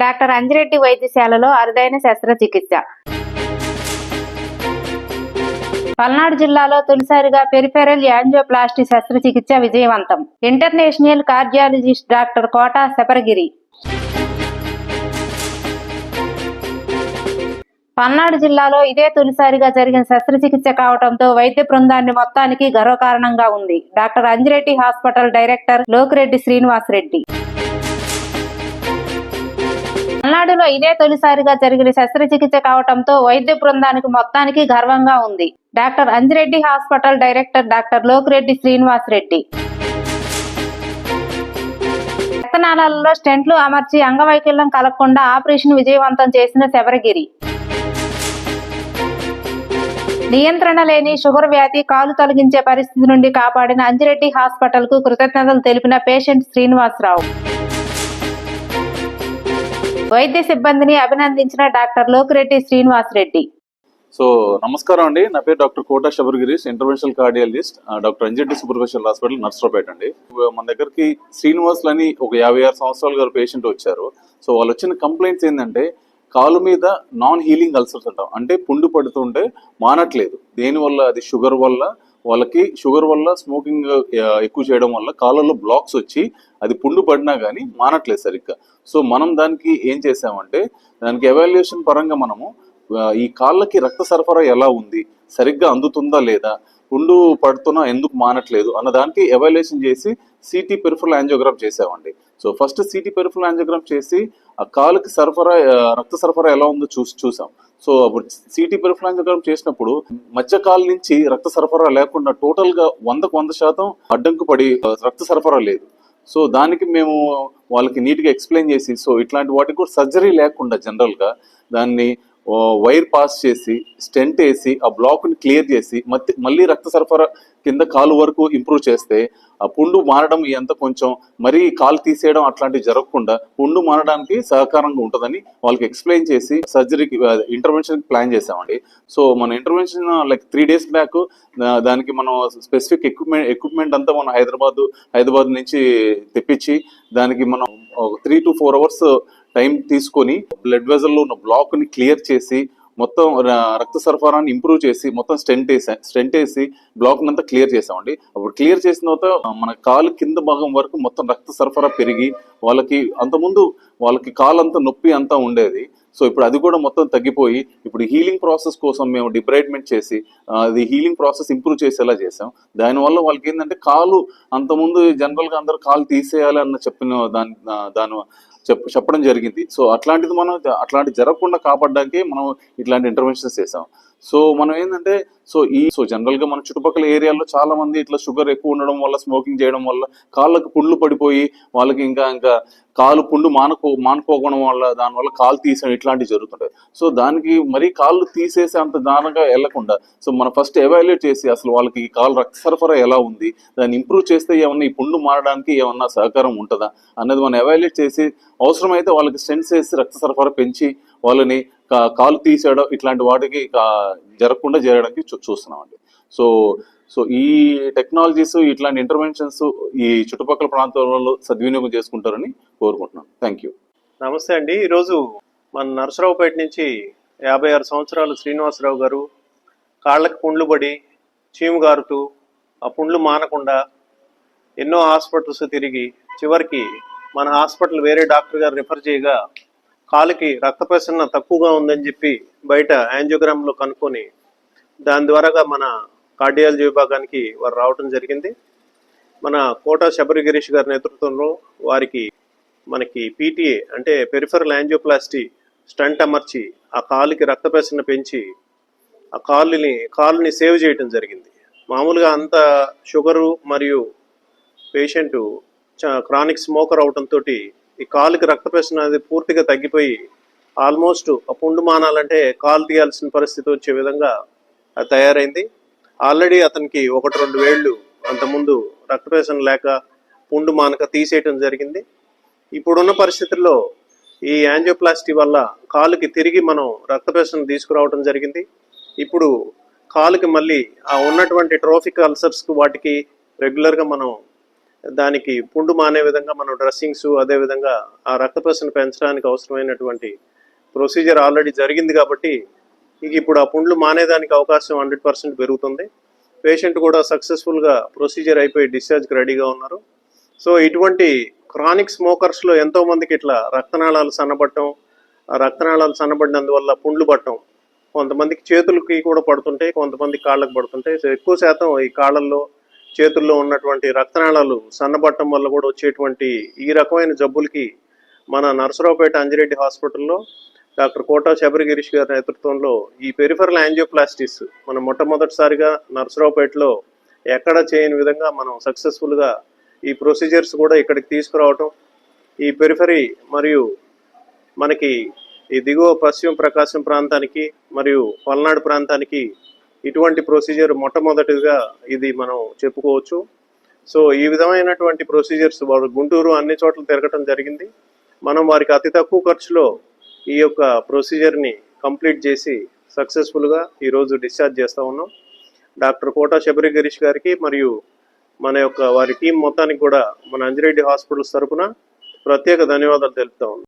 Doctor Anji Reddy వైద్యశాలలో అరుదైన శస్త్రచికిత్స. పల్నాడు జిల్లాలో తొలిసారిగా పెరిఫెరల్ యాంజియోప్లాస్టీ శస్త్రచికిత్స విజయవంతం. ఇంటర్నేషనల్ కార్డియాలజిస్ట్ డాక్టర్ కోట శబరిగిరి. పల్నాడు జిల్లాలో ఇదే తొలిసారిగా జరిగిన శస్త్రచికిత్స కావడంతో వైద్య బృందాన్ని మొత్తానికి గర్వకారణంగా ఉంది. Doctor Anjireddy hospital director Lokireddy Srinivasareddy. పల్నాడులో ఇదే తొలిసారిగా జరిగిన శస్త్రచికిత్స కావడంతో వైద్య బృందానికి మొత్తానికి గర్వంగా ఉంది. Doctor Anjireddy hospital director doctor Lokireddy Srinivasareddy. రక్తనాళాలలో స్టెంట్లు అమర్చి అంగవైకల్యం కలగకుండా ఆపరేషన్ విజయవంతం చేసిన శబరిగిరి. నియంత్రణ లేని షుగర్ వ్యాధి కాలు తొలగించే పరిస్థితి నుండి కాపాడిన అంజిరెడ్డి హాస్పిటల్ కు కృతజ్ఞతలు తెలిపిన పేషెంట్ శ్రీనివాసరావు. వైద్య సిబ్బందిని అభినందించిన డాక్టర్ లోకిరెడ్డి శ్రీనివాసరెడ్డి. సో నమస్కారం అండి, నా పేరు doctor Kota Sabarigirish, interventional cardiologist, doctor Anjireddy superficial hospital, Narasaraopet అండి. మన దగ్గరికి శ్రీనివాసులు అని ఒక 56 సంవత్సరాల గారు పేషెంట్ వచ్చారు. సో వాళ్ళు వచ్చిన కంప్లైంట్స్ ఏంటంటే కాలు మీద నాన్ హీలింగ్ అల్సర్స్ అంటాం, అంటే పుండు పడుతుంటే మానట్లేదు. దేనివల్ల? అది షుగర్ వల్ల. వాళ్ళకి షుగర్ వల్ల స్మోకింగ్ ఎక్కువ చేయడం వల్ల కాళ్ళలో బ్లాక్స్ వచ్చి అది పుండు పడినా కానీ మానట్లేదు సరిగ్గా. సో మనం దానికి ఏం చేసామంటే దానికి ఎవాల్యుయేషన్ పరంగా మనము ఈ కాళ్ళకి రక్త సరఫరా ఎలా ఉంది, సరిగ్గా అందుతుందా లేదా, పుండు పడుతున్నా ఎందుకు మానట్లేదు అన్న దానికి ఎవాల్యుయేషన్ చేసి సిటీ పెరిఫెరల్ యాంజియోగ్రామ్ చేసామండి. So first city peripheral angiogram చేసి ఆ కాలుకి సరఫరా రక్త సరఫరా ఎలా ఉందో చూసాం. సో అప్పుడు సిటీ పెరిఫెరల్ యాంజియోగ్రామ్ చేసినప్పుడు మధ్య కాలు నుంచి రక్త సరఫరా లేకుండా టోటల్ గా 100% అడ్డంకు పడి రక్త సరఫరా లేదు. సో దానికి మేము వాళ్ళకి నీట్గా ఎక్స్ప్లెయిన్ చేసి, సో ఇట్లాంటి వాటికి కూడా సర్జరీ లేకుండా జనరల్ గా దాన్ని వైర్ పాస్ చేసి స్టెంట్ వేసి ఆ బ్లాక్ ని క్లియర్ చేసి మళ్ళీ రక్త సరఫరా కింద కాలు వరకు ఇంప్రూవ్ చేస్తే ఆ పుండు మారడం ఎంత కొంచెం మరీ కాలు తీసేయడం అట్లాంటివి జరగకుండా పుండు మారడానికి సహకారంగా ఉంటుందని వాళ్ళకి ఎక్స్ప్లెయిన్ చేసి సర్జరీకి ఇంటర్వెన్షన్ ప్లాన్ చేసామండి. సో మన ఇంటర్వెన్షన్ లైక్ 3 days బ్యాక్ దానికి మనం స్పెసిఫిక్ ఎక్విప్మెంట్ అంతా మనం హైదరాబాద్ నుంచి తెప్పించి దానికి మనం 3 to 4 hours టైం తీసుకొని బ్లడ్ వెజల్లో ఉన్న బ్లాక్ ని క్లియర్ చేసి మొత్తం రక్త సరఫరాన్ని ఇంప్రూవ్ చేసి మొత్తం స్టెంట్ వేసి బ్లాక్ అంతా క్లియర్ చేసామండి. అప్పుడు క్లియర్ చేసిన తర్వాత మన కాలు కింద భాగం వరకు మొత్తం రక్త సరఫరా పెరిగి వాళ్ళకి అంతకుముందు వాళ్ళకి కాలు అంతా నొప్పి అంతా ఉండేది. సో ఇప్పుడు అది కూడా మొత్తం తగ్గిపోయి ఇప్పుడు హీలింగ్ ప్రాసెస్ కోసం మేము డిబ్రైట్మెంట్ చేసి అది హీలింగ్ ప్రాసెస్ ఇంప్రూవ్ చేసేలా చేసాం. దానివల్ల వాళ్ళకి ఏంటంటే కాలు అంతకుముందు జనరల్ గా అందరూ కాలు తీసేయాలి అన్న దాని చెప్పడం జరిగింది. సో అట్లాంటిది మనం అట్లాంటి జరగకుండా కాపాడడానికి మనం ఇట్లాంటి ఇంటర్వెన్షన్స్ చేసాం. సో మనం ఏంటంటే సో జనరల్ గా మన చుట్టుపక్కల ఏరియాలో చాలా మంది ఇట్లా షుగర్ ఎక్కువ ఉండడం వల్ల స్మోకింగ్ చేయడం వల్ల కాళ్ళకు పుండ్లు పడిపోయి వాళ్ళకి ఇంకా కాలు పుండు మానుకోవడం వల్ల దానివల్ల కాలు తీసేయడం ఇట్లాంటివి జరుగుతుంటాయి. సో దానికి మరీ కాళ్ళు తీసేసి అంత దారుణంగా వెళ్లకుండా సో మనం ఫస్ట్ ఎవాల్యుయేట్ చేసి అసలు వాళ్ళకి ఈ కాలు రక్త సరఫరా ఎలా ఉంది, దాన్ని ఇంప్రూవ్ చేస్తే ఏమన్నా ఈ పుండు మారడానికి ఏమన్నా సహకారం ఉంటుందా అన్నది మనం ఎవాల్యుయేట్ చేసి అవసరమైతే వాళ్ళకి స్టెంట్స్ వేసి రక్త సరఫరా పెంచి వాళ్ళని కాలు తీసేయడం ఇట్లాంటి వాటికి జరగకుండా చేయడానికి చూస్తున్నామండి. సో ఈ టెక్నాలజీస్ ఇట్లాంటి ఇంటర్వెన్షన్స్ ఈ చుట్టుపక్కల ప్రాంతాలలో సద్వినియోగం చేసుకుంటారని కోరుకుంటున్నాను. Thank you. నమస్తే అండి. ఈరోజు మన నర్సరావుపేట నుంచి 56 సంవత్సరాలు శ్రీనివాసరావు గారు కాళ్ళకి పుండ్లు పడి చీము గారుతూ ఆ పుండ్లు మానకుండా ఎన్నో హాస్పిటల్స్ తిరిగి చివరికి మన హాస్పిటల్ వేరే డాక్టర్ గారు రిఫర్ చేయగా కాలుకి రక్త ప్రసరణ తక్కువగా ఉందని చెప్పి బయట యాంజియోగ్రామ్లో కనుక్కొని దాని ద్వారాగా మన కార్డియాలజీ విభాగానికి వారు రావడం జరిగింది. మన కోట శబరిగిరీష్ గారి నేతృత్వంలో వారికి మనకి పీటీఏ అంటే పెరిఫెరల్ యాంజియోప్లాస్టీ స్టంట్ అమర్చి ఆ కాలుకి రక్త ప్రసరణ పెంచి ఆ కాలుని సేవ్ చేయడం జరిగింది. మామూలుగా అంత షుగరు మరియు పేషెంట్ క్రానిక్ స్మోకర్ అవడంతో ఈ కాలుకి రక్త ప్రసరణ అనేది పూర్తిగా తగ్గిపోయి ఆల్మోస్ట్ ఆ పుండు మానాలంటే కాలు తీయాల్సిన పరిస్థితి వచ్చే విధంగా అది తయారైంది. ఆల్రెడీ అతనికి 1-2 వేళ్ళు అంతకుముందు రక్త ప్రసరణ లేక పుండు మానక తీసేయటం జరిగింది. ఇప్పుడున్న పరిస్థితుల్లో ఈ యాంజియోప్లాస్టీ వల్ల కాలుకి తిరిగి మనం రక్త ప్రసరణ తీసుకురావడం జరిగింది. ఇప్పుడు కాలుకి మళ్ళీ ఆ ఉన్నటువంటి ట్రోఫిక్ అల్సర్స్కి వాటికి రెగ్యులర్గా మనం దానికి పుండు మానే విధంగా మనం డ్రెస్సింగ్స్, అదేవిధంగా ఆ రక్త ప్రసరణ పెంచడానికి అవసరమైనటువంటి ప్రొసీజర్ ఆల్రెడీ జరిగింది కాబట్టి ఇక ఇప్పుడు ఆ పుండ్లు మానేదానికి అవకాశం 100% పెరుగుతుంది. పేషెంట్ కూడా సక్సెస్ఫుల్గా ప్రొసీజర్ అయిపోయి డిశ్చార్జ్కి రెడీగా ఉన్నారు. సో ఇటువంటి క్రానిక్ స్మోకర్స్లో ఎంతోమందికి ఇట్లా రక్తనాళాలు సన్నబడటం, ఆ రక్తనాళాలు సన్నబడినందువల్ల పుండ్లు పట్టడం, కొంతమందికి చేతులకి కూడా పడుతుంటాయి, కొంతమందికి కాళ్ళకు పడుతుంటాయి. సో ఎక్కువ శాతం ఈ కాళ్ళల్లో, చేతుల్లో ఉన్నటువంటి రక్తనాళాలు సన్నబడటం వల్ల కూడా వచ్చేటువంటి ఈ రకమైన జబ్బులకి మన నరసరావుపేట అంజిరెడ్డి హాస్పిటల్లో డాక్టర్ కోటా శబరి గిరీష్ గారి నేతృత్వంలో ఈ పెరిఫెరల్ యాంజియోప్లాస్టిస్ మనం మొట్టమొదటిసారిగా నరసరావుపేటలో ఎక్కడ చేయని విధంగా మనం సక్సెస్ఫుల్గా ఈ ప్రొసీజర్స్ కూడా ఇక్కడికి తీసుకురావటం, ఈ పెరిఫెరీ మరియు మనకి ఈ దిగువ పశ్చిమ ప్రకాశం ప్రాంతానికి మరియు పల్నాడు ప్రాంతానికి ఇటువంటి ప్రొసీజర్ మొట్టమొదటిగా ఇది మనం చెప్పుకోవచ్చు. సో ఈ విధమైనటువంటి ప్రొసీజర్స్ వారు గుంటూరు అన్ని చోట్ల తిరగటం జరిగింది. మనం వారికి అతి తక్కువ ఖర్చులో ఈ యొక్క ప్రొసీజర్ని కంప్లీట్ చేసి సక్సెస్ఫుల్గా ఈరోజు డిశ్చార్జ్ చేస్తూ ఉన్నాం. డాక్టర్ కోటా శబరి గిరీష్ గారికి మరియు మన యొక్క వారి టీం మొత్తానికి కూడా మన అంజిరెడ్డి హాస్పిటల్స్ తరఫున ప్రత్యేక ధన్యవాదాలు తెలుపుతా ఉన్నాం.